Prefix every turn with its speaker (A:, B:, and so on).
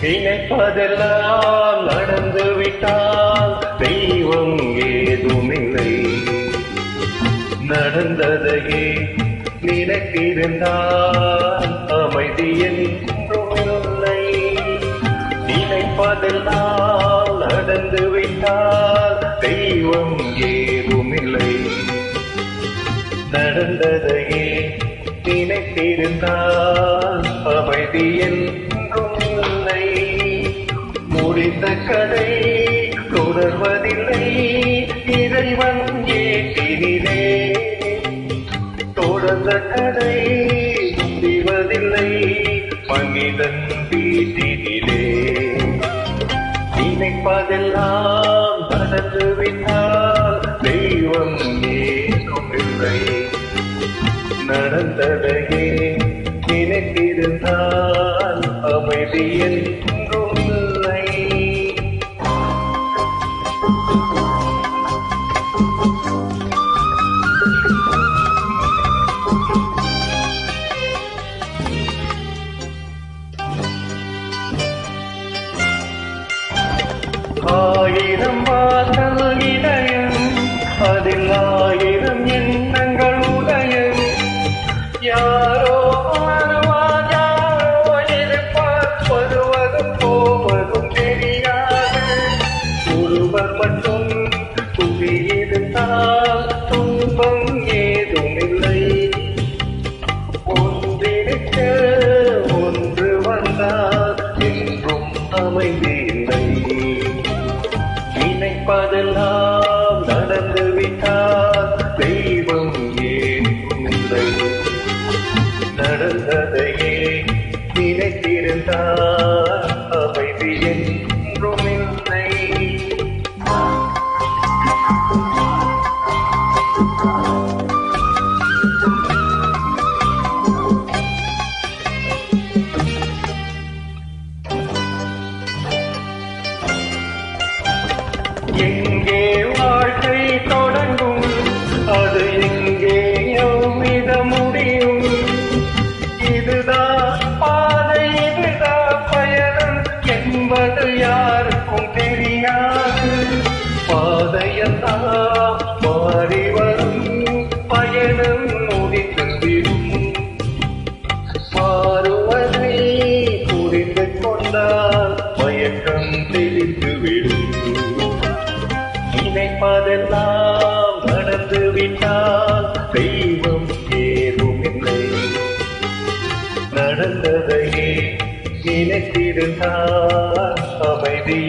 A: நினைப்பதெல்லாம் நடந்து விட்டால் தெய்வம் ஏதுமில்லை. நடந்ததையே நினைத்திருந்தால் அமைதி என்றுமில்லை. நினைப்பதெல்லாம் நடந்து விட்டால் தெய்வம் ஏதுமில்லை. நடந்ததையே நினைத்திருந்தால் அமைதி என்றுமில்லை. முடிந்த கதை தொடர்வதில்லை, இறைவன் ஏற்றினிலே. தொடர்ந்த கதை முடிவதில்லை, மனிதன் வீட்டினிலே. நினைப்பதெல்லாம் நடந்து விட்டால் தெய்வம் ஏதுமில்லை. நடந்ததையே நினைத்திருந்தால் அமைதி என்றுமில்லை. ஆயிரம் வாசல் இதயம், அதில் ஆயிரம் எண்ணங்கள் உதயம். யாரோ வருவார், யாரோ இருப்பார், வருவதும் போவதும் தெரியாது. ஒருவர் மட்டும் துணியிருந்தால் துன்பம் ஏதுமில்லை. ஒன்றிருக்க ஒன்று வந்தால் என்றும் அமைதியில்லை. நினைப்பதெல்லாம் நடந்து விட்டால் தெய்வம் ஏதுமில்லை. நடந்ததையே நினைத்திருந்தால் அமைதி என்றுமில்லை. எங்கே வாழ்க்கை தொடங்கும், அது எங்கே எவ்வித முடியும்? இதுதான் பாதை, இதுதான் பயணம் என்பது யாருக்கும் தெரியாது. பாதையெல்லாம் மாறி வரும், பயணம் முடிந்துவிடும். மாறுவதை புரிந்து கொண்டால் மயக்கம் தெளிந்துவிடும். நினைப்பதெல்லாம் நடந்து விட்டால் தெய்வம் ஏதுமில்லை. நடந்ததையே நினைத்திருந்தால் அமைதி